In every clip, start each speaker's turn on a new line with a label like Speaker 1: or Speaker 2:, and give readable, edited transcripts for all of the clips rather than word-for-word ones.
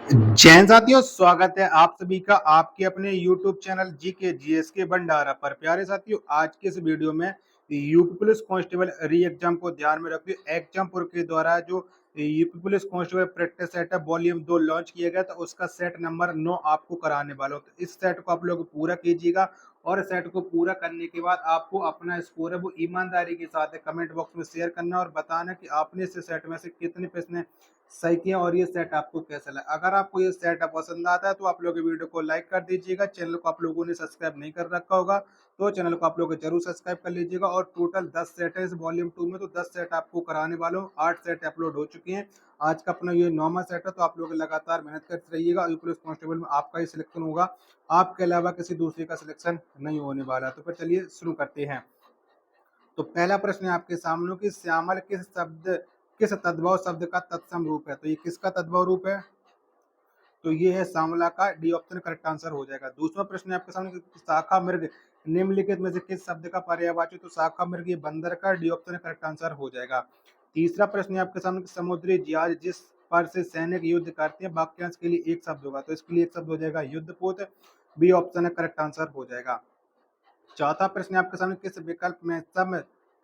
Speaker 1: जैन साथियों, स्वागत है आप सभी का आपके अपने YouTube चैनल जीके जीएस के भंडारा पर। प्यारे साथियों, आज के इस वीडियो में यूपी पुलिस कांस्टेबल री एग्जाम को ध्यान में रखते हुए एग्जामपुर के द्वारा जो UP police constable practice set है वॉल्यूम 2 लॉन्च किया गया, तो उसका सेट नंबर 9 आपको कराने वाला हूं। तो इस सेट को आप लोग पूरा कीजिएगा और सेट को पूरा करने के बाद आपको अपना स्कोर है वो ईमानदारी के साथ कमेंट बॉक्स में शेयर करना और बताना कि आपने इस सेट में से कितने प्रश्न सही किया और ये सेट आपको कैसा लगा। अगर आपको ये सेट पसंद आता है तो आप लोग वीडियो को लाइक कर दीजिएगा। चैनल को आप लोगों ने सब्सक्राइब नहीं कर रखा होगा तो चैनल को आप लोग जरूर सब्सक्राइब कर लीजिएगा। और टोटल 10 सेट है इस वॉल्यूम 2 में, तो 10 सेट आपको कराने वालों। 8 सेट अपलोड हो चुके हैं, आज का अपना ये 9वां सेट है। तो आप लोग लगातार मेहनत करते रहिएगा। पुलिस कांस्टेबल में आपका ही सिलेक्शन होगा, आपके अलावा किसी दूसरे का सिलेक्शन नहीं होने वाला। तो फिर चलिए शुरू करते हैं। तो पहला प्रश्न है आपके सामने कि श्यामल किस तद्भव शब्द का तत्सम रूप है। तो ये किसका तद्भव रूप है? तो ये है श्यामला का। डी ऑप्शन करेक्ट आंसर हो जाएगा। दूसरा प्रश्न है आपके सामने कि शाखा मृग निम्नलिखित में से किस शब्द का पर्यायवाची। तो शाखा मृग ये बंदर का। डी ऑप्शन करेक्ट आंसर हो जाएगा। तीसरा प्रश्न है आपके सामने कि समुद्री जहाज जिस पर से सैनिक युद्ध करते हैं वाक्यांश के लिए एक शब्द होगा। तो इसके लिए एक शब्द हो जाएगा युद्धपोत। बी ऑप्शन है करेक्ट आंसर हो जाएगा। चौथा प्रश्न है आपके सामने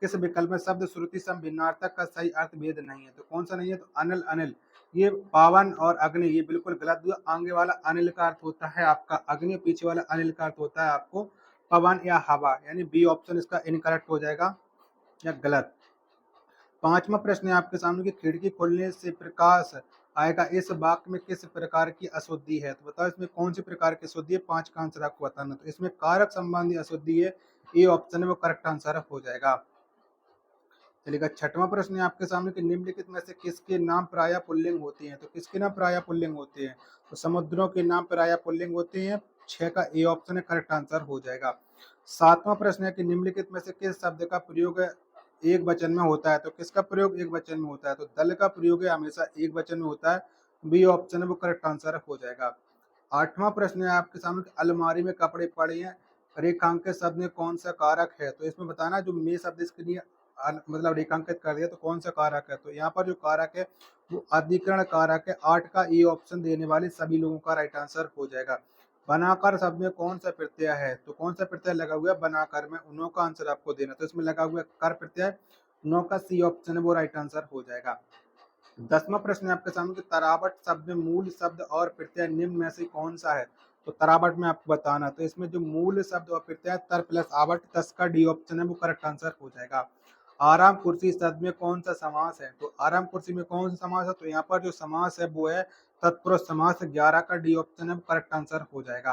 Speaker 1: किस विकल्प में शब्द श्रुति सम भिन्नार्थक का सही अर्थ भेद नहीं है। तो कौन सा नहीं है? तो अनिल अनिल, ये पावन और अग्नि ये बिल्कुल गलत हुआ। आगे वाला अनिल का अर्थ होता है आपका अग्नि, पीछे वाला अनिल का अर्थ होता है आपको पवन या हवा, यानी बी ऑप्शन इसका इनकरेक्ट हो जाएगा या गलत। पांचवा प्रश्न है आपके सामने कि खिड़की खोलने से प्रकाश आएगा इस वाक्य में किस प्रकार की अशुद्धि है। तो बताओ इसमें कौन सी प्रकार की अशुद्धि है। 5 का आंसर आपको बताना। तो इसमें कारक संबंधी अशुद्धि है, ए ऑप्शन में वो करेक्ट आंसर हो जाएगा। चलिएगा, छठवां प्रश्न है आपके सामने कि निम्नलिखित में से किसके नाम प्राय पुल्लिंग होते हैं। तो किसके नाम प्राय पुल्लिंग होते हैं? तो समुद्रों के नाम प्राय पुल्लिंग होते हैं। 6 का ए ऑप्शन है करेक्ट आंसर हो जाएगा। सातवां प्रश्न है कि निम्नलिखित में से किस शब्द का प्रयोग एक वचन में होता है। तो किसका प्रयोग एक वचन में होता है? तो दल का प्रयोग हमेशा एक वचन में होता है। बी ऑप्शन है वो करेक्ट आंसर हो जाएगा। आठवां प्रश्न है आपके सामने अलमारी में कपड़े पड़े हैं रेखांकित शब्द में कौन सा कारक है। तो इसमें बताना जो मे शब्द इसके लिए मतलब रेखांकित कर दिया तो कौन सा कारक है। तो यहाँ पर जो कारक है वो अधिकरण कारक है। 8 का ए ऑप्शन देने वाले सभी लोगों का राइट आंसर हो जाएगा। बनाकर शब्द में कौन सा प्रत्यय है। तो कौन सा प्रत्यय लगा हुआ है बनाकर में, उन्हों का आंसर आपको देना। तो इसमें लगा हुआ है कर प्रत्यय, नौ का सी ऑप्शन है वो राइट आंसर हो जाएगा। 10वां प्रश्न है आपके सामने कि तरावट शब्द में मूल शब्द और प्रत्यय निम्न में से कौन सा है। तो तरावट में आपको बताना। तो इसमें जो मूल शब्द और प्रत्यय तर प्लस आवट 10 का डी ऑप्शन है वो करेक्ट आंसर हो जाएगा। आराम कुर्सी शब्द में कौन सा समास है। तो आराम कुर्सी में कौन सा समास है। तो यहाँ पर जो समास है वो है तत्पुरुष समास। 11 का डी ऑप्शन है वो करेक्ट आंसर हो जाएगा।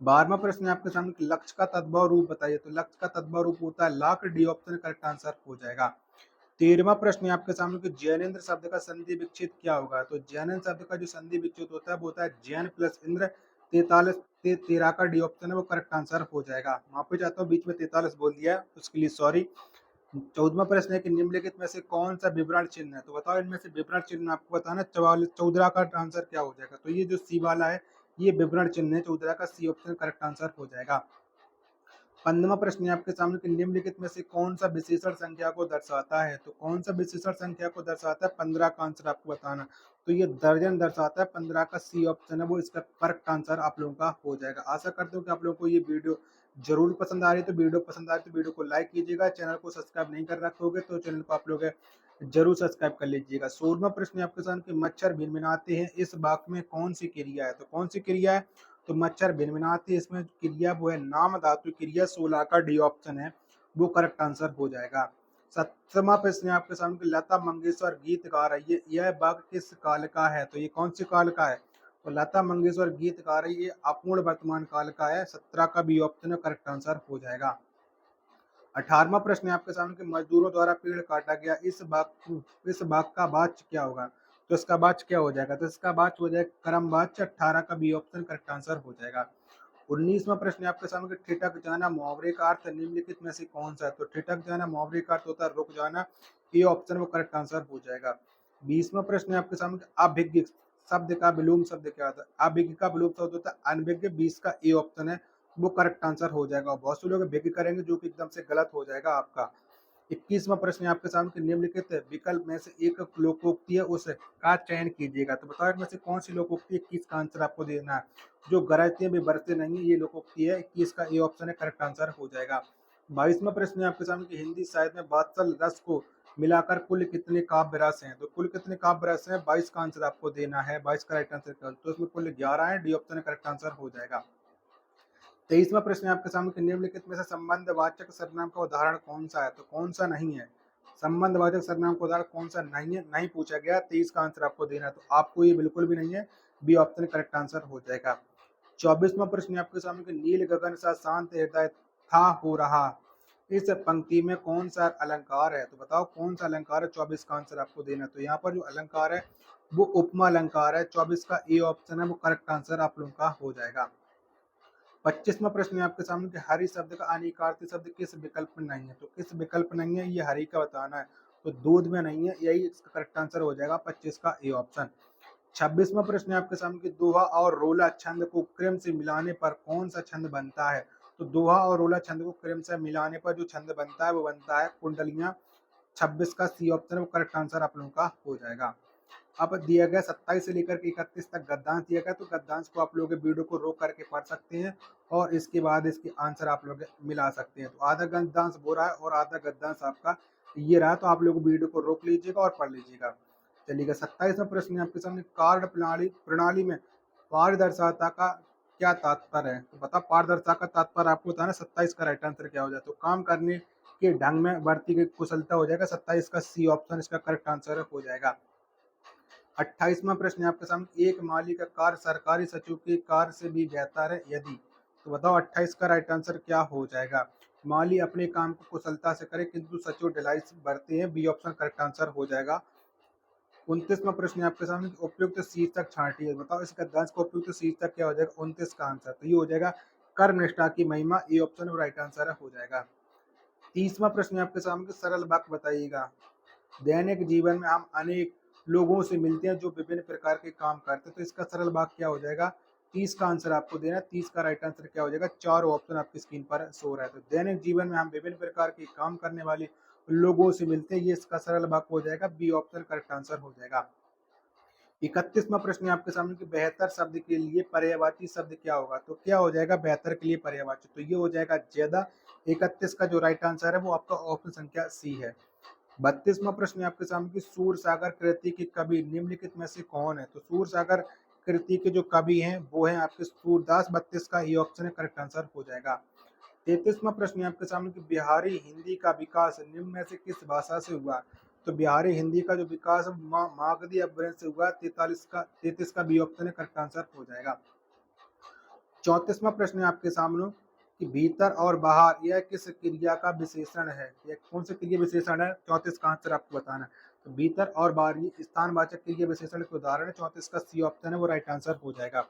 Speaker 1: 12वां प्रश्न है आपके सामने कि लक्ष्य का तद्भव रूप बताइए। तो लक्ष्य का तद्भव रूप होता है lakh. D option correct answer हो जाएगा। 13वां प्रश्न है आपके सामने कि जैनेन्द्र शब्द का संधि विच्छेद क्या होगा। तो जैनेन्द्र शब्द का जो संधि विच्छेद होता है वो होता है जैन प्लस इंद्र। 43 13 का डी ऑप्शन है वो करेक्ट आंसर हो जाएगा। माफी चाहता हूँ बीच में 43 बोल दिया उसके लिए सॉरी। 14वां प्रश्न है कि निम्नलिखित में से कौन सा विवरण चिन्ह है। तो बताओ इनमें से विवरण चिन्ह आपको बताना। 14 का आंसर क्या हो जाएगा। तो ये जो सी वाला है ये विवरण चिन्ह है। 14 का सी ऑप्शन करेक्ट आंसर हो जाएगा। 15वां प्रश्न है आपके सामने कि निम्नलिखित में से कौन सा विशेषण संख्या को दर्शाता है। तो कौन सा विशेषण संख्या को दर्शाता है। 15 का आंसर आपको बताना। तो ये दर्जन दर्शाता है। 15 का सी ऑप्शन है वो इसका करेक्ट आंसर आप लोगों का हो जाएगा। आशा करता हूँ कि आप लोगों को ये वीडियो जरूर पसंद आ रही है। तो वीडियो पसंद आ रही है तो वीडियो को लाइक कीजिएगा। चैनल को सब्सक्राइब नहीं कर रखोगे तो चैनल को आप लोग जरूर सब्सक्राइब कर लीजिएगा। 16वां प्रश्न है आपके सामने कि मच्छर भिनभिनाते हैं इस वाक्य में कौन सी क्रिया है। तो कौन सी क्रिया है। तो मच्छर भिनभिनाते इसमें क्रिया वो है नाम धातु क्रिया। 16 का डी ऑप्शन है वो करेक्ट आंसर हो जाएगा। 17वां प्रश्न है आपके सामने कि लता मंगेशकर गीत गा रही है यह वाक्य किस काल का है। तो ये कौन सी काल का है। तो लता मंगेशकर गीत गा रही है अपूर्ण वर्तमान काल का है। 17 का बी ऑप्शन है करेक्ट आंसर हो जाएगा। 18वां प्रश्न है आपके सामने कि मजदूरों द्वारा पेड़ काटा गया इस वाक्य का वाच्य क्या होगा। तो इसका वाच्य क्या हो जाएगा। तो इसका वाच्य हो जाएगा कर्म वाच्य। 18 का बी ऑप्शन करेक्ट आंसर हो जाएगा। 19वां प्रश्न है आपके सामने कि ठिठक जाना मुहावरे का अर्थ निम्नलिखित में से कौन सा है। तो ठिठक जाना मुहावरे का अर्थ होता है रुक जाना। ये ऑप्शन वो करेक्ट आंसर हो जाएगा। 20वां प्रश्न है आपके सामने कि अभिज्ञ शब्द का विलोम शब्द क्या होता है। अभिज्ञ का विलोम शब्द होता है अनभिज्ञ। 20 का ए ऑप्शन है वो करेक्ट आंसर हो जाएगा। बहुत से लोग भिज्ञ करेंगे जो कि एकदम से गलत हो जाएगा आपका। 21वां प्रश्न है आपके सामने कि निम्नलिखित विकल्प में से एक लोकोक्ति है उसका चयन कीजिएगा। तो बताओ इनमें से कौन सी लोकोक्ति है, 21 का आंसर आपको देना है। जो गरजते भी बरसते नहीं है, ये लोकोक्ति है। 21 का ए ऑप्शन है करेक्ट आंसर हो जाएगा। 22वां प्रश्न है आपके सामने कि हिंदी साहित्य में वात्सल रस को मिलाकर कुल कितने काव्य रस हैं। तो कुल कितने काव्य रस हैं, 22 का आंसर आपको देना है। 22 का राइट आंसर तो इसमें कुल 11 है। डी ऑप्शन है करेक्ट आंसर हो जाएगा। 23वां प्रश्न है आपके सामने कि निम्नलिखित में से संबंधवाचक सर्वनाम का उदाहरण कौन सा है। तो कौन सा नहीं है, संबंधवाचक सर्वनाम का उदाहरण कौन सा नहीं है, नहीं पूछा गया। 23 का आंसर आपको देना है, तो आपको ये बिल्कुल भी नहीं है। बी ऑप्शन करेक्ट आंसर हो जाएगा। 24वां प्रश्न है आपके सामने कि नील गगन सा शांत हृदय था हो रहा, इस पंक्ति में कौन सा अलंकार है। तो बताओ कौन सा अलंकार है, 24 का आंसर आपको देना है। तो यहाँ पर जो अलंकार है वो उपमा अलंकार है। 24 का ए ऑप्शन है वो करेक्ट आंसर आप लोगों का हो जाएगा। 25वां प्रश्न है आपके सामने कि हरि शब्द का अनिकार्ती शब्द किस विकल्प में नहीं है। तो किस विकल्प नहीं है, ये हरि का बताना है। तो दूध में नहीं है, यही इसका करेक्ट आंसर हो जाएगा 25 का ए ऑप्शन। 26वां प्रश्न है आपके सामने कि दोहा और रोला छंद को क्रम से मिलाने पर कौन सा छंद बनता है। तो दोहा और रोला छंद को क्रम से मिलाने पर जो छंद बनता है वो बनता है कुंडलियां। 26 का सी ऑप्शन है वो करेक्ट आंसर आप लोगों का हो जाएगा। अब दिया गया 27 से लेकर के 31 तक गद्यांश दिया गया, तो गद्यांश को आप लोग वीडियो को रोक करके पढ़ सकते हैं और इसके बाद इसके आंसर आप लोग मिला सकते हैं। तो आधा गद्यांश वो रहा है और आधा गद्यांश आपका ये रहा, तो आप लोग वीडियो को रोक लीजिएगा और पढ़ लीजिएगा। चलिएगा 27वां प्रश्न है आपके सामने, कार्ड प्रणाली प्रणाली में पारदर्शिता का क्या तात्पर्य है। तो बता पारदर्शिता का तात्पर्य आपको बताना। 27 का राइट आंसर क्या हो जाए, तो काम करने के ढंग में बढ़ती गई कुशलता हो जाएगा। 27 का सी ऑप्शन इसका करेक्ट आंसर हो जाएगा। 28वां प्रश्न है आपके सामने, एक माली का कार्य सरकारी सचिव के कार्य से भी बेहतर है यदि। तो बताओ 28 का राइट आंसर क्या हो जाएगा। माली अपने काम को कुशलता से करे किंतु सचिव ढिलाई से बरते हैं। बी ऑप्शन करेक्ट आंसर हो जाएगा। 29वां प्रश्न है आपके सामने, उपयुक्त शीर्षक छांटिए। बताओ इस गद्यांश का उपयुक्त शीर्षक क्या हो जाएगा। 29 का आंसर तो ये हो जाएगा कर्मनिष्ठा की महिमा। ए ऑप्शन राइट आंसर हो जाएगा। 30वां प्रश्न है आपके सामने, सरल वाक्य बताइएगा। दैनिक जीवन में हम अनेक लोगों से मिलते हैं जो विभिन्न प्रकार के काम करते हैं। तो इसका सरल वाक्य क्या हो जाएगा। 30 का आंसर आपको देना है। 30 का राइट आंसर क्या हो जाएगा। चार ऑप्शन आपकी स्क्रीन पर शो रहा है। तो दैनिक जीवन में हम विभिन्न प्रकार के काम करने वाले लोगों से मिलते हैं, ये इसका सरल वाक्य हो जाएगा। बी ऑप्शन करेक्ट आंसर हो जाएगा। 31वां प्रश्न है आपके सामने कि बेहतर शब्द के लिए पर्यायवाची शब्द क्या होगा। तो क्या हो जाएगा बेहतर के लिए पर्यायवाची, तो ये हो जाएगा ज्यादा। 31 का जो राइट आंसर है वो आपका ऑप्शन संख्या सी है। 32वां प्रश्न है आपके सामने कि सूर सागर कृति के कवि निम्नलिखित में से कौन है। तो सूर सागर कृति के जो कवि हैं वो हैं आपके सूरदास। 32 का ये ऑप्शन है करेक्ट आंसर हो जाएगा। 33वां प्रश्न है आपके सामने कि बिहारी हिंदी का विकास निम्न में से किस भाषा से हुआ। तो बिहारी हिंदी का जो विकास मागधी अपभ्रंश से हुआ। 33 का बी ऑप्शन है करेक्ट आंसर हो जाएगा। 34वां प्रश्न है आपके सामने कि भीतर और बाहर यह किस क्रिया का विशेषण है। यह कौन सा क्रिया विशेषण है, 34 का आंसर आपको बताना है। तो भीतर और बाहर ये स्थानवाचक क्रिया विशेषण के उदाहरण है। 34 का सी ऑप्शन है वो राइट आंसर हो जाएगा।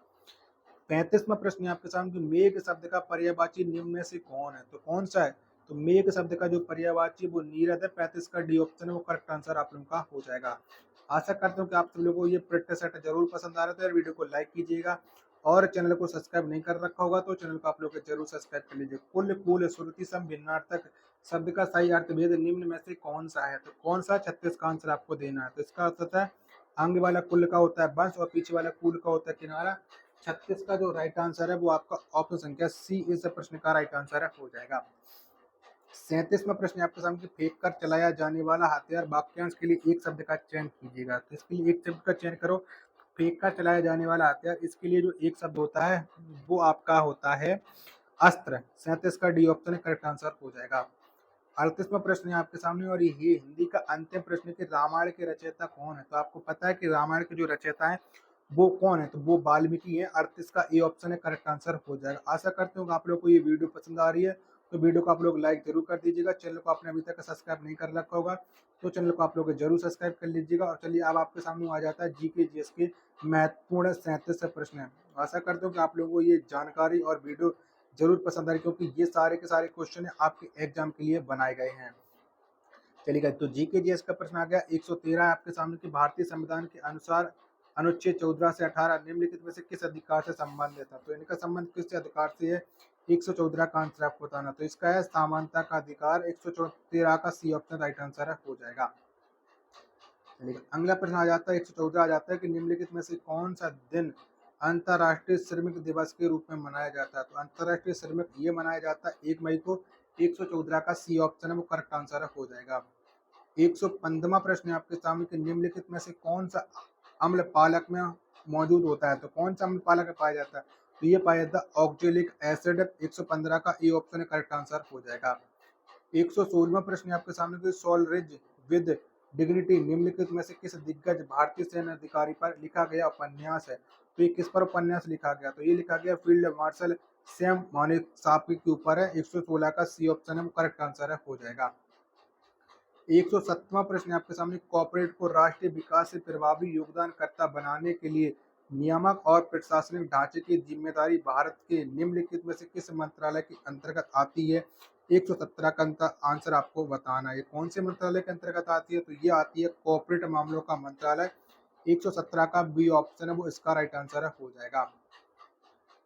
Speaker 1: 35वां प्रश्न है आपके सामने कि मेघ शब्द का पर्यायवाची निम्न में से कौन है। तो कौन सा है, तो मेघ शब्द का जो पर्यायवाची वो नीरद है। 35 का डी ऑप्शन है वो करेक्ट आंसर आप लोगों का हो जाएगा। आशा करता हूँ कि आप सब लोगों को ये प्रैक्टिस सेट जरूर पसंद आ रहा था। वीडियो को लाइक कीजिएगा और चैनल को सब्सक्राइब नहीं कर रखा होगा तो चैनल को आप लोग जरूर सब्सक्राइब कर लीजिए। कुल कुल श्रुति सम भिन्नार्थक शब्द का सही अर्थ भेद निम्न में से कौन सा है। तो कौन सा, 36 का आंसर आपको देना है। तो इसका अर्थ होता है आगे वाला कुल का होता है वंश और पीछे वाला कुल का होता है किनारा। 36 का जो राइट आंसर है वो आपका ऑप्शन संख्या सी इस प्रश्न का राइट आंसर है हो जाएगा। 37वां प्रश्न आपके सामने, फेंक कर चलाया जाने वाला हथियार वाक्यांश के लिए एक शब्द का चयन कीजिएगा। तो इसके लिए एक शब्द का चयन करो। फेंक कर चलाया जाने वाला हथियार, इसके लिए जो एक शब्द होता है वो आपका होता है अस्त्र। 37 का डी ऑप्शन करेक्ट आंसर हो जाएगा। 38वां प्रश्न है आपके सामने और ये हिंदी का अंतिम प्रश्न है कि रामायण के रचयिता कौन है। तो आपको पता है कि रामायण के जो रचयिता है वो कौन है, तो वो वाल्मीकि है। 38 का ए ऑप्शन है करेक्ट आंसर हो जाएगा। आशा करते हूँ कि आप लोग को ये वीडियो पसंद आ रही है, तो वीडियो को आप लोग लाइक जरूर कर दीजिएगा। चैनल को आपने अभी तक सब्सक्राइब नहीं कर रखा होगा तो चैनल को आप लोग जरूर सब्सक्राइब कर लीजिएगा। और चलिए अब आपके सामने आ जाता है जीके जीएस के महत्वपूर्ण 37 प्रश्न है। आशा करता हूँ कि आप लोगों को ये जानकारी और वीडियो जरूर पसंद आई, क्योंकि ये सारे के सारे क्वेश्चन आपके एग्जाम के लिए बनाए गए हैं। चलिए तो जीके जीएस का प्रश्न आ गया 113 आपके सामने कि भारतीय संविधान के अनुसार अनुच्छेद 14 से 18 निम्नलिखित में से किस अधिकार से संबंधित है? तो इनका संबंध किस अधिकार से है? 114 का आंसर आपको बताना। तो इसका है समानता का अधिकार। 113 का सी ऑप्शन राइट आंसर है, हो जाएगा। चलिए अगला प्रश्न आ जाता है 114 आ जाता है कि निम्नलिखित में से कौन सा दिन अंतर्राष्ट्रीय श्रमिक दिवस के रूप में मनाया जाता है? तो अंतर्राष्ट्रीय श्रमिक ये मनाया जाता है 1 मई को। 114 का सी ऑप्शन है वो करेक्ट आंसर है, हो जाएगा। 115वां प्रश्न है आपके सामने कि निम्नलिखित में से कौन सा अम्ल पालक में मौजूद होता है? तो कौन सा अम्ल पालक में पाया जाता है? तो ये पाया जाता है ऑक्जेलिक एसिड। 115 का ए ऑप्शन है करेक्ट आंसर, हो जाएगा। 116वां प्रश्न है आपके सामने कि सोलरिज विद डिग्निटी निम्नलिखित में से किस दिग्गज भारतीय सैन्य अधिकारी पर लिखा गया उपन्यास है? तो ये किस पर उपन्यास लिखा गया? तो ये लिखा गया फील्ड मार्शल सैम मानेकशॉ के ऊपर है। 116 का सी ऑप्शन है वो करेक्ट आंसर है, हो जाएगा। 107वां प्रश्न है आपके सामने कॉर्पोरेट को राष्ट्रीय विकास से प्रभावी योगदानकर्ता बनाने के लिए नियामक और प्रशासनिक ढांचे की जिम्मेदारी भारत के निम्नलिखित में से किस मंत्रालय के अंतर्गत आती है? 117 का आंसर आपको बताना है। कौन से मंत्रालय के अंतर्गत आती है? तो ये आती है कॉर्पोरेट मामलों का मंत्रालय। 117 का बी ऑप्शन है वो इसका राइट आंसर है, हो जाएगा।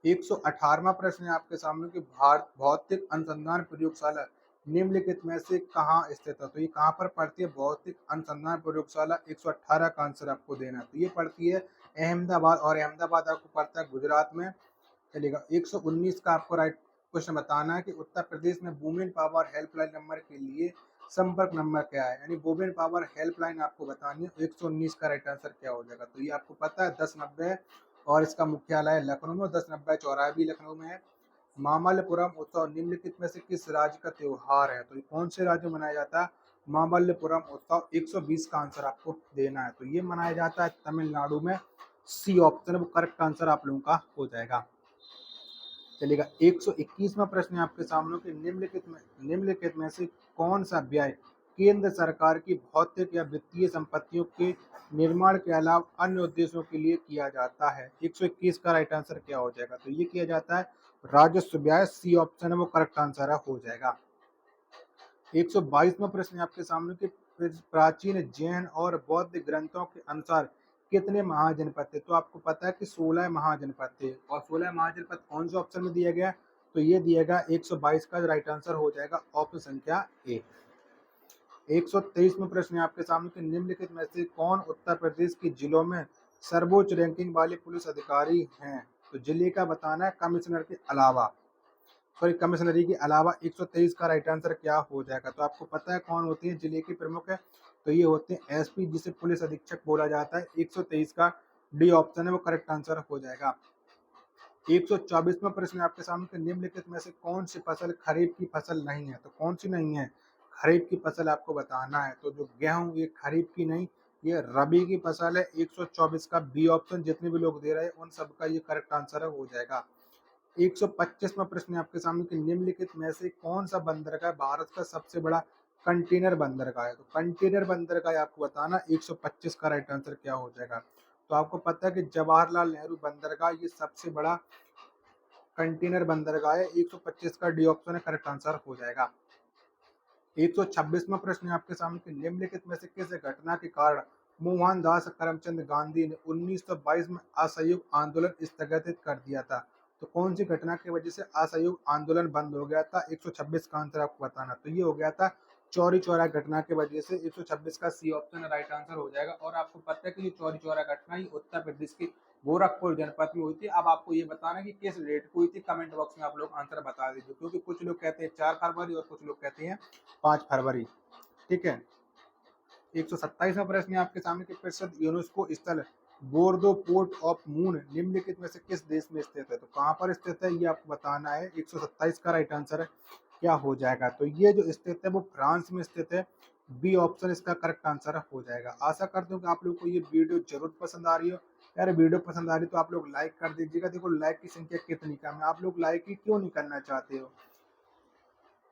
Speaker 1: 118वां प्रश्न है आपके सामने कि भारत भौतिक अनुसंधान प्रयोगशाला निम्नलिखित में से कहाँ स्थित है? तो ये कहाँ पर पड़ती है? भौतिक अनुसंधान प्रयोगशाला। 118 का आंसर आपको देना है। तो ये पड़ती है अहमदाबाद, और अहमदाबाद आपको पड़ता है गुजरात में। चलेगा 119 का आपको राइट क्वेश्चन बताना है कि उत्तर प्रदेश में वुमेन पावर हेल्पलाइन नंबर के लिए संपर्क नंबर क्या है? यानी वुमेन पावर हेल्पलाइन आपको बतानी है। 119 का राइट आंसर क्या हो जाएगा? तो ये आपको पता है 1090 है और इसका मुख्यालय है लखनऊ में। 1090 चौराहा भी लखनऊ में है। मामल्लपुरम उत्सव निम्नलिखित में से किस राज्य का त्योहार है? तो ये कौन से राज्य में मनाया जाता है मामल्लपुरम उत्सव? 120 का आंसर आपको देना है। तो ये मनाया जाता है तमिलनाडु में। सी ऑप्शन वो करेक्ट आंसर आप लोगों का हो जाएगा। चलिएगा 121वां प्रश्न है आपके सामने कि निम्नलिखित में से कौन सा व्यय केंद्र सरकार की भौतिक या वित्तीय संपत्तियों के निर्माण के अलावा अन्य उद्देश्यों के लिए किया जाता है? 121 का राइट आंसर क्या हो जाएगा? तो ये किया जाता है राजस्व व्यय। सी ऑप्शन है वो करेक्ट आंसर है, हो जाएगा। 122वां प्रश्न है आपके सामने कि प्राचीन जैन और बौद्ध ग्रंथों के अनुसार कितने महाजनपद थे? तो आपको पता है कि 16 महाजनपद थे। और 16 महाजनपद कौन से ऑप्शन में दिया गया? तो ये दिया गया 122 का राइट आंसर हो जाएगा ऑप्शन संख्या ए। 123वां प्रश्न है आपके सामने कि निम्नलिखित में से कौन उत्तर प्रदेश के जिलों में सर्वोच्च रैंकिंग वाले पुलिस अधिकारी हैं? तो जिले का बताना है कमिश्नर के अलावा, सॉरी कमिश्नरी के अलावा। 123 का राइट आंसर क्या हो जाएगा? तो आपको पता है कौन होती है जिले के प्रमुख है? तो ये होते हैं एसपी, जिसे पुलिस अधीक्षक बोला जाता है। 123 का डी ऑप्शन है वो करेक्ट आंसर हो जाएगा। 124वां प्रश्न आपके सामने निम्नलिखित में से कौन सी फसल खरीफ की फसल नहीं है? तो कौन सी नहीं है खरीफ की फसल आपको बताना है। तो जो गेहूं ये खरीफ की नहीं, ये रबी की फसल है। 124 का बी ऑप्शन जितने भी लोग दे रहे हैं उन सबका ये करेक्ट आंसर हो जाएगा। 125वां प्रश्न है आपके सामने कि निम्नलिखित में से कौन सा बंदरगाह भारत का सबसे बड़ा कंटेनर बंदरगाह है? तो कंटेनर बंदरगाह आपको बताना। 125 का राइट आंसर क्या हो जाएगा? तो आपको पता है कि जवाहरलाल नेहरू बंदरगाह ये सबसे बड़ा कंटेनर बंदरगाह है। 125 का डी ऑप्शन है करेक्ट आंसर हो जाएगा। 126वां प्रश्न है आपके सामने कि निम्नलिखित में से किस घटना के कारण मोहनदास करमचंद गांधी ने 1922 में असहयोग आंदोलन स्थगित कर दिया था? तो कौन सी घटना की वजह से असहयोग आंदोलन बंद हो गया था? 126 का आंसर आपको बताना। तो ये हो गया था चौरी चौरा घटना की वजह से। 126 का सी ऑप्शन राइट आंसर हो जाएगा। और आपको पता है कि ये चौरी चौरा घटना ही उत्तर प्रदेश की गोरखपुर जनपद में हुई थी। अब आपको ये बताना कि किस डेट को हुई थी। कमेंट बॉक्स में आप लोग आंसर बता दीजिए, क्योंकि कुछ लोग कहते हैं 4 फरवरी और कुछ लोग कहते हैं 5 फरवरी। ठीक है। 127वां प्रश्न है आपके सामने कि प्रसिद्ध यूनेस्को स्थल बोर्दो पोर्ट ऑफ मून निम्नलिखित में से किस देश में स्थित है? तो कहाँ पर स्थित है ये आपको बताना है। 127 का राइट आंसर है क्या हो जाएगा? तो ये जो स्थित है वो फ्रांस में स्थित है। बी ऑप्शन इसका करेक्ट आंसर हो जाएगा। आशा करता हूँ कि आप लोग को ये वीडियो जरूर पसंद आ रही हो। यार वीडियो पसंद आ रही तो आप लोग लाइक कर दीजिएगा। देखो लाइक की संख्या कितनी कम है, आप लोग लाइक ही क्यों नहीं करना चाहते हो?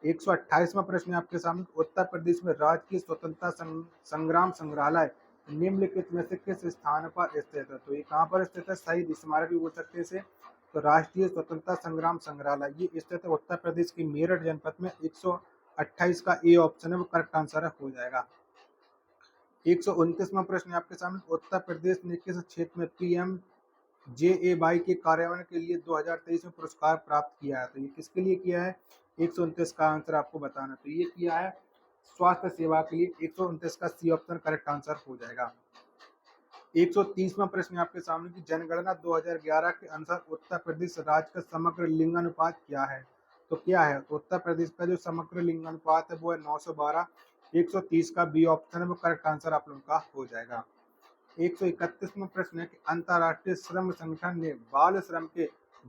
Speaker 1: 128वां प्रश्न है आपके सामने उत्तर प्रदेश में राजकीय स्वतंत्रता संग्राम संग्रहालय निम्नलिखित में से किस स्थान पर स्थित है? तो ये कहाँ पर स्थित है? शहीद स्मारक भी बोल सकते हैं इसे। तो राष्ट्रीय स्वतंत्रता संग्राम संग्रहालय ये स्थित है उत्तर प्रदेश की मेरठ जनपद में। 128 का ए ऑप्शन है वो करेक्ट आंसर हो जाएगा। 129वां प्रश्न है आपके सामने, उत्तर प्रदेश ने किस क्षेत्र में पीएम जेएवाई के कार्यान्वयन के लिए 2023 में पुरस्कार प्राप्त किया है? तो ये किसके लिए किया है? 129 का आंसर आपको बताना। तो ये किया है स्वास्थ्य सेवा के लिए। 129 का सी ऑप्शन करेक्ट आंसर हो जाएगा। 130वां प्रश्न है आपके सामने की जनगणना 2011 के अनुसार उत्तर प्रदेश राज्य का समग्र लिंगानुपात क्या है? तो क्या है? तो उत्तर प्रदेश का जो समग्र लिंगानुपात है वो है 912। 130 का बी ऑप्शन है वो करेक्ट आंसर आप लोगों का हो जाएगा। 131वां प्रश्न है कि अंतर्राष्ट्रीय श्रम संगठन ने बाल श्रम के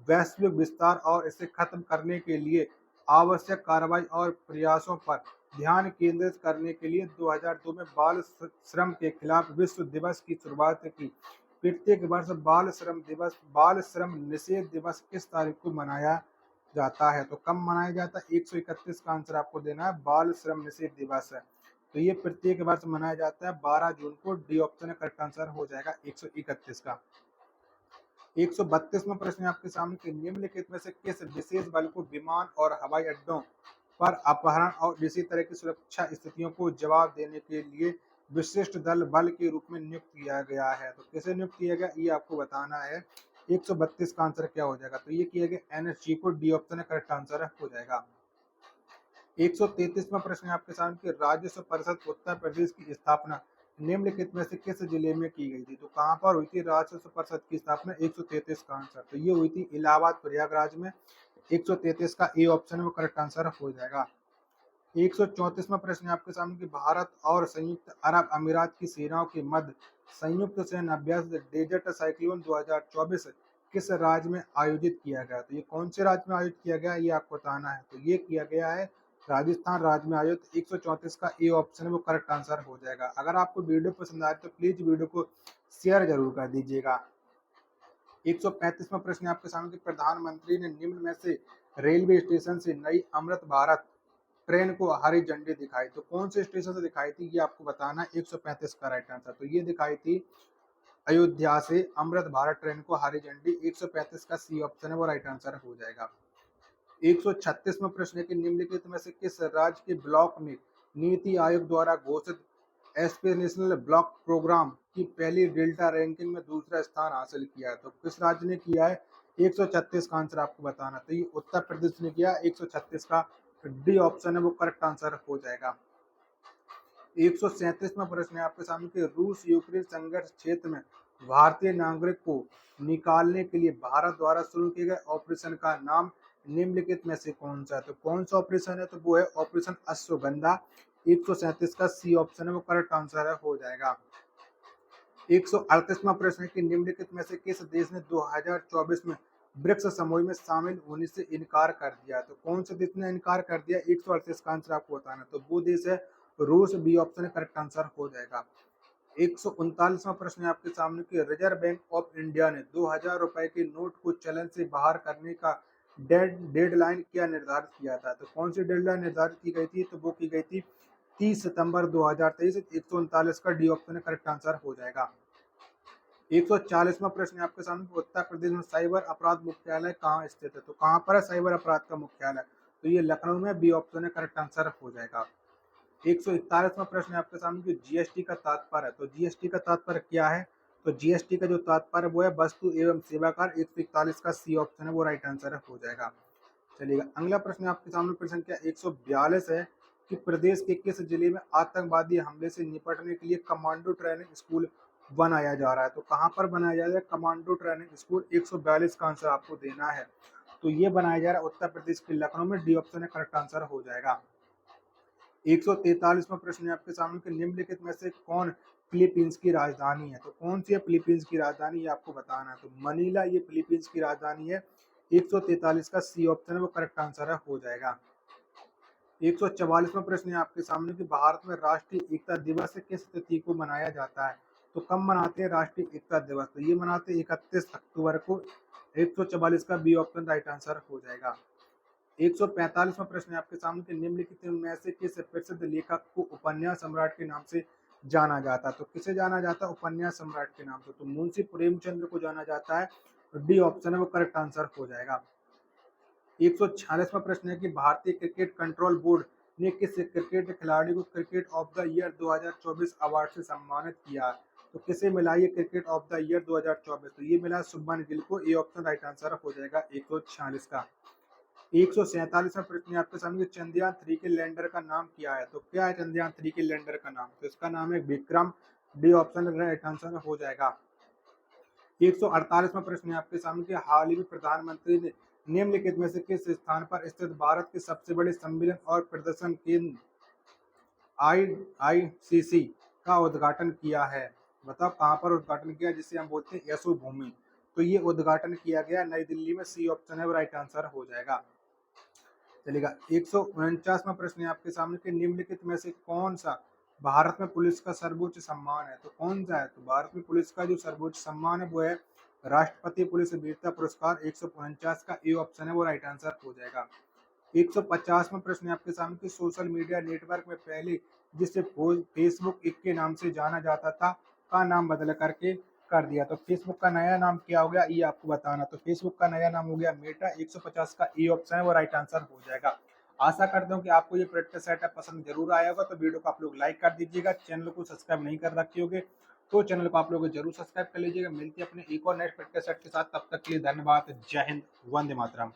Speaker 1: वैश्विक विस्तार और इसे खत्म करने के लिए आवश्यक कार्रवाई और प्रयासों पर ध्यान केंद्रित करने के लिए 2002 में बाल श्रम के खिलाफ विश्व दिवस की शुरुआत की। प्रत्येक वर्ष बाल श्रम निषेध दिवस किस तारीख को मनाया जाता है? तो कब मनाया जाता है? 131 का आंसर आपको देना है, बाल श्रम निषेध दिवस है। तो ये प्रत्येक वर्ष मनाया जाता है 12 जून को। डी ऑप्शन करेक्ट आंसर हो जाएगा 131 का। 132वां प्रश्न है आपके सामने कि निम्नलिखित में से किस विशेष बल को विमान और हवाई अड्डों पर अपहरण और इसी तरह की सुरक्षा स्थितियों को जवाब देने के लिए विशिष्ट दल बल के रूप में नियुक्त किया गया है? तो किसे नियुक्त किया गया ये आपको बताना है। 132 का आंसर क्या हो जाएगा? तो ये किया गया एनएसजी को। डी ऑप्शन करेक्ट आंसर हो जाएगा। 133वां प्रश्न है आपके सामने कि राजस्व परिषद उत्तर प्रदेश की स्थापना निम्नलिखित में से किस जिले में की गई थी? तो कहां पर हुई थी राजस्व परिषद की स्थापना? 133 का आंसर तो ये हुई थी इलाहाबाद प्रयागराज में। 133 का ए ऑप्शन में करेक्ट आंसर हो जाएगा। 134वां प्रश्न है आपके सामने कि भारत और संयुक्त अरब अमीरात की सेनाओं के मध्य संयुक्त सैन्य अभ्यास डेजर्ट साइक्लोन 2024 किस राज्य में आयोजित किया गया? तो ये कौन से राज्य में आयोजित किया गया ये आपको बताना है। तो ये किया गया है राजस्थान राज्य में आयोजित। 134 का ए ऑप्शन है वो करेक्ट आंसर हो जाएगा। अगर आपको वीडियो पसंद आए तो प्लीज वीडियो को शेयर जरूर कर दीजिएगा। 135वां प्रश्न आपके सामने कि प्रधानमंत्री ने निम्न में से रेलवे स्टेशन से नई अमृत भारत ट्रेन को हरी झंडी दिखाई। तो कौन से स्टेशन से दिखाई थी ये आपको बताना है। 135 का राइट आंसर तो ये दिखाई थी अयोध्या से अमृत भारत ट्रेन को हरी झंडी। 135 का सी ऑप्शन है वो राइट आंसर हो जाएगा। 136वां प्रश्न है कि निम्नलिखित में से किस राज्य के ब्लॉक ने नीति आयोग द्वारा घोषित एस्पिरेशनल ब्लॉक प्रोग्राम की पहली डेल्टा रैंकिंग में दूसरा स्थान हासिल किया है? तो किस राज्य ने किया है? 136 का आंसर आपको बताना। तो ये उत्तर प्रदेश ने किया। 136 का डी ऑप्शन है वो करेक्ट आंसर हो जाएगा। 137वां प्रश्न है आपके सामने कि रूस यूक्रेन संघर्ष क्षेत्र में भारतीय नागरिक को निकालने के लिए भारत द्वारा शुरू किए गए ऑपरेशन का नाम निम्नलिखित में से कौन सा है? तो कौन सा ऑपरेशन है? तो वो है ऑपरेशन अश्वगंधा। 137 का सी ऑप्शन है वो करेक्ट आंसर हो जाएगा। 138वां प्रश्न है कि निम्नलिखित में से किस देश ने 2024 में ब्रिक्स समूह में शामिल होने से इनकार कर दिया? तो कौन से देश ने इनकार कर दिया? 138 का आंसर आपको बताना। तो वो देश है रूस। बी ऑप्शन करेक्ट आंसर हो जाएगा। 139वां प्रश्न है आपके सामने कि रिजर्व बैंक ऑफ इंडिया ने 2000 रुपए के नोट को चलन से बाहर करने का डेडलाइन क्या निर्धारित किया था? तो कौन सी डेडलाइन निर्धारित की गई थी? तो वो की गई थी 30 सितंबर 2023। 139 का डी ऑप्शन करेक्ट आंसर हो जाएगा। 140वां प्रश्न है आपके सामने उत्तर प्रदेश में साइबर अपराध मुख्यालय कहाँ स्थित है? तो कहाँ पर है साइबर अपराध का मुख्यालय? तो ये लखनऊ में। बी ऑप्शन करेक्ट आंसर हो जाएगा। 141वां प्रश्न है आपके सामने कि जीएसटी का तात्पर्य है। तो जीएसटी का तात्पर्य क्या है? तो जीएसटी का जो तात्पर्य वो है वस्तु एवं सेवा कर। 141 का सी ऑप्शन है वो राइट आंसर हो जाएगा। चलिएगा अगला प्रश्न आपके सामने प्रश्न संख्या 142 है कि प्रदेश के किस जिले में आतंकवादी हमले से निपटने के लिए कमांडो ट्रेनिंग स्कूल बनाया जा रहा है? तो कहां पर बनाया जा रहा है कमांडो ट्रेनिंग स्कूल? 142 का आंसर आपको देना है। तो ये बनाया जा रहा है उत्तर प्रदेश के लखनऊ में। डी ऑप्शन करेक्ट आंसर हो जाएगा। 143वां प्रश्न है आपके सामने कि निम्नलिखित में से कौन फिलीपींस की राजधानी है? तो कौन सी है फिलीपींस की राजधानी ये आपको बताना है। तो मनीला ये फिलीपींस की राजधानी है। 143 का सी ऑप्शन है वो करेक्ट आंसर हो जाएगा। 144वां प्रश्न है आपके सामने कि भारत में राष्ट्रीय एकता दिवस किस तिथि को मनाया जाता है? तो कब मनाते हैं राष्ट्रीय एकता दिवस? तो ये मनाते हैं 31 अक्टूबर को। 144 का बी ऑप्शन राइट आंसर हो जाएगा। 145वां प्रश्न है आपके सामने कि निम्नलिखित में से किस प्रसिद्ध लेखक को उपन्यास सम्राट के नाम से जाना जाता है? तो किसे जाना जाता है उपन्यास सम्राट के नाम से? तो मुंशी प्रेमचंद्र को जाना जाता है। डी ऑप्शन है वो करेक्ट आंसर हो जाएगा। 146वां प्रश्न है कि भारतीय क्रिकेट कंट्रोल बोर्ड ने किस क्रिकेट खिलाड़ी को cricket of the year 2024 award से सम्मानित किया? तो किसे मिला ये क्रिकेट ऑफ द ईयर 2024? तो ये मिला शुभमन गिल को। ए ऑप्शन राइट आंसर हो जाएगा 146 का। 147वां प्रश्न है आपके सामने, चंद्रयान 3 के लैंडर का नाम क्या है? तो क्या है चंद्रयान 3 के लैंडर का नाम? तो इसका नाम है Vikram. D option right answer हो जाएगा। 148वां प्रश्न है आपके सामने, हाल ही में प्रधानमंत्री ने निम्नलिखित में से किस स्थान पर स्थित भारत के सबसे बड़े सम्मेलन और प्रदर्शन केंद्र IICC का उद्घाटन किया है? बताओ कहाँ पर उद्घाटन किया, जिसे हम बोलते हैं यशो भूमि। तो ये उद्घाटन किया गया नई दिल्ली में। सी ऑप्शन है वो राइट आंसर हो जाएगा। चलेगा। 149वां प्रश्न है आपके सामने, कि निम्नलिखित में से कौन सा भारत में पुलिस का सर्वोच्च सम्मान है? तो कौन सा है? तो भारत में पुलिस का जो सर्वोच्च सम्मान है वो है राष्ट्रपति पुलिस वीरता पुरस्कार। 149 का ए ऑप्शन है वो राइट आंसर हो जाएगा। 150वां प्रश्न है आपके सामने, कि सोशल मीडिया नेटवर्क में पहले जिसे फेसबुक के नाम से जाना जाता था का नाम बदल करके कर दिया? तो फेसबुक का नया नाम क्या हो गया, ये आपको बताना। तो फेसबुक का नया नाम हो गया मेटा। 150 का ए ऑप्शन है वो राइट आंसर हो जाएगा। आशा करता हूँ कि आपको ये प्रैक्टिस सेटअप पसंद जरूर आया होगा। तो वीडियो को आप लोग लाइक कर दीजिएगा। चैनल को सब्सक्राइब नहीं कर रखे होगे तो चैनल को आप लोग जरूर सब्सक्राइब कर लीजिएगा। मिलती है अपने एक और नेक्स्ट प्रैक्टिस सेट के साथ। तब तक के लिए धन्यवाद। जय हिंद, वंदे मातरम।